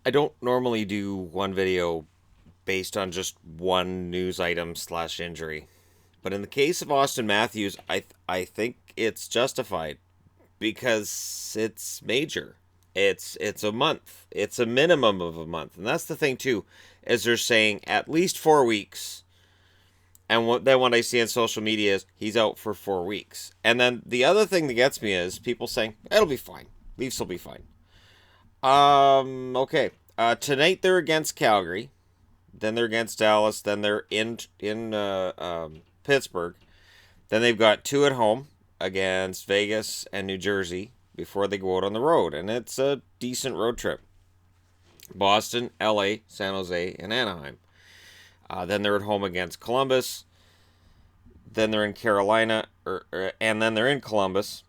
I don't normally do one video based on just one news item slash injury. But in the case of Austin Matthews, I think it's justified because it's major. It's a month. It's a minimum of a month, and that's the thing too, is they're saying at least 4 weeks. And then what I see on social media is he's out for 4 weeks. And then the other thing that gets me is people saying it'll be fine. Leafs will be fine. Okay. Tonight they're against Calgary. Then they're against Dallas. Then they're in Pittsburgh. Then they've got two at home against Vegas and New Jersey before they go out on the road, and it's a decent road trip. Boston, LA, San Jose, and Anaheim. Then they're at home against Columbus. Then they're in Carolina, and then they're in Columbus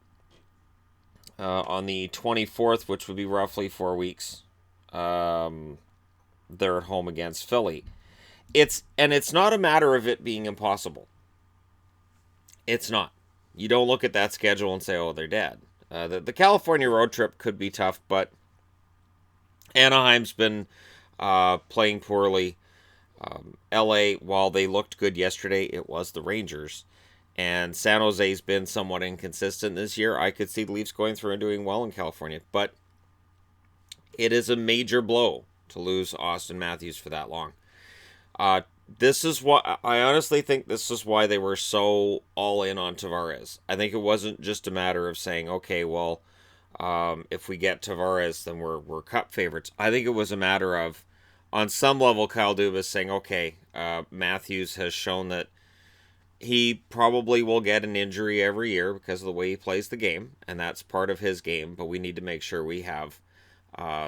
on the 24th, which would be roughly 4 weeks. They're at home against Philly. It's not a matter of it being impossible. It's not. You don't look at that schedule and say, "Oh, they're dead." The California road trip could be tough, but Anaheim's been playing poorly. LA, while they looked good yesterday, it was the Rangers. And San Jose's been somewhat inconsistent this year. I could see the Leafs going through and doing well in California, but it is a major blow to lose Austin Matthews for that long. This is what I honestly think. This is why they were so all in on Tavares. I think it wasn't just a matter of saying, okay, well, if we get Tavares, then we're cup favorites. I think it was a matter of, on some level, Kyle Dubas saying, okay, Matthews has shown that he probably will get an injury every year because of the way he plays the game, and that's part of his game, but we need to make sure we have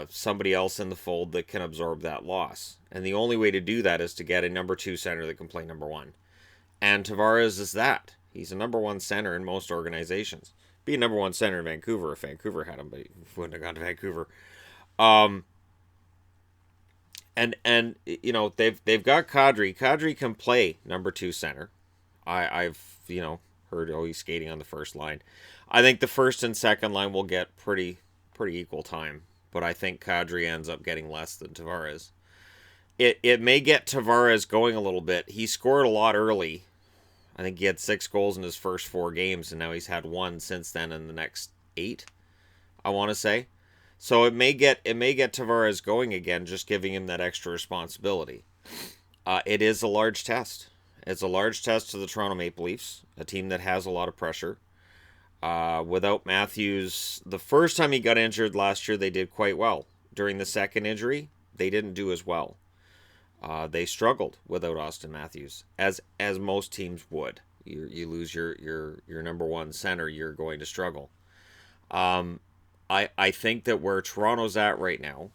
somebody else in the fold that can absorb that loss. And the only way to do that is to get a number two center that can play number one. And Tavares is that. He's a number one center in most organizations. Be a number one center in Vancouver if Vancouver had him, but he wouldn't have gone to Vancouver. And you know, they've got Kadri. Kadri can play number two center. I've heard, oh, he's skating on the first line. I think the first and second line will get pretty equal time, but I think Kadri ends up getting less than Tavares. It may get Tavares going a little bit. He scored a lot early. I think he had 6 goals in his first 4 games, and now he's had 1 since then in the next 8, I want to say. So it may get Tavares going again, just giving him that extra responsibility. It is a large test. It's a large test to the Toronto Maple Leafs, a team that has a lot of pressure. Without Matthews, the first time he got injured last year, they did quite well. During the second injury, they didn't do as well. They struggled without Austin Matthews, as most teams would. You lose your number one center, you're going to struggle. I think that where Toronto's at right now,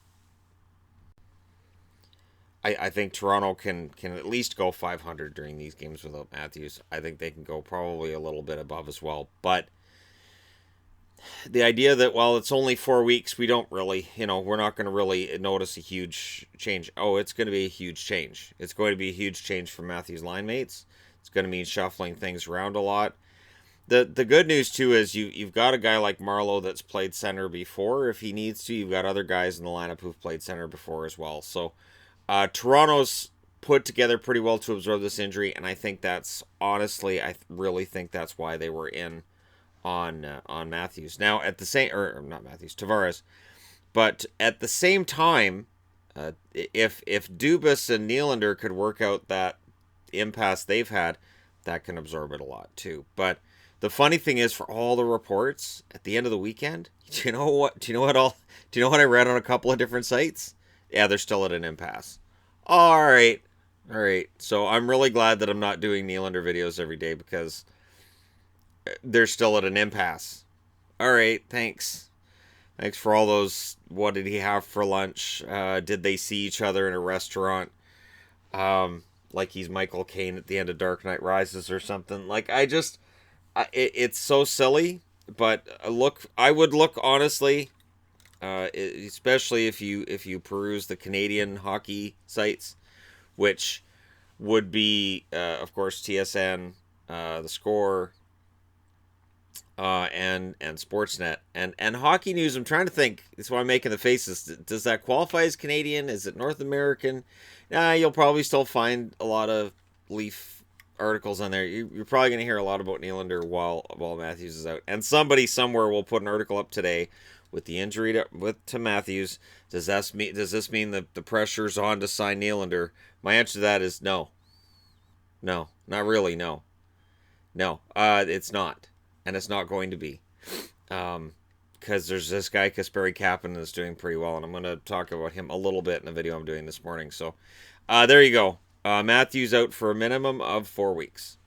I think Toronto can at least go 500 during these games without Matthews. I think they can go probably a little bit above as well. But the idea that, well, it's only 4 weeks, we don't really, we're not going to really notice a huge change. Oh, it's going to be a huge change. It's going to be a huge change for Matthews' line mates. It's going to mean shuffling things around a lot. The good news, too, is you've got a guy like Marleau that's played center before if he needs to. You've got other guys in the lineup who've played center before as well. So Toronto's put together pretty well to absorb this injury, and I think that's, honestly, I really think that's why they were in on Matthews. Now, at the same, or not Matthews, Tavares, but at the same time, if Dubas and Nylander could work out that impasse they've had, that can absorb it a lot too. But the funny thing is, for all the reports at the end of the weekend, do you know what I read on a couple of different sites? Yeah, they're still at an impasse. All right. So I'm really glad that I'm not doing Nylander videos every day because they're still at an impasse. All right, thanks. Thanks for all those. What did he have for lunch? Did they see each other in a restaurant? Like he's Michael Caine at the end of Dark Knight Rises or something. Like it's so silly. But I would look honestly, especially if you peruse the Canadian hockey sites, which would be, of course, TSN, The Score, and Sportsnet and Hockey News. I'm trying to think. That's why I'm making the faces. Does that qualify as Canadian? Is it North American? You'll probably still find a lot of Leaf articles on there. You're probably going to hear a lot about Nylander while Matthews is out. And somebody somewhere will put an article up today with the injury to Matthews. Does this mean that the pressure's on to sign Nylander? My answer to that is no. No, not really. No, no. It's not, and it's not going to be. Because there's this guy Kasperi Kapanen that's doing pretty well, and I'm going to talk about him a little bit in a video I'm doing this morning. So, there you go. Matthews out for a minimum of 4 weeks,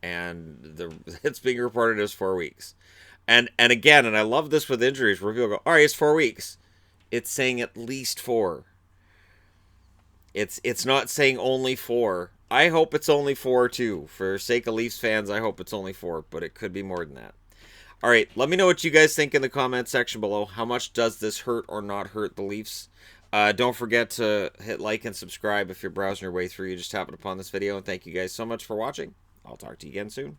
and it's being reported as 4 weeks. And again, and I love this with injuries where people go, all right, it's 4 weeks. It's saying at least 4. It's not saying only 4. I hope it's only 4 too. For sake of Leafs fans, I hope it's only 4, but it could be more than that. All right, let me know what you guys think in the comment section below. How much does this hurt or not hurt the Leafs? Don't forget to hit like and subscribe if you're browsing your way through. You just happened upon this video, and thank you guys so much for watching. I'll talk to you again soon.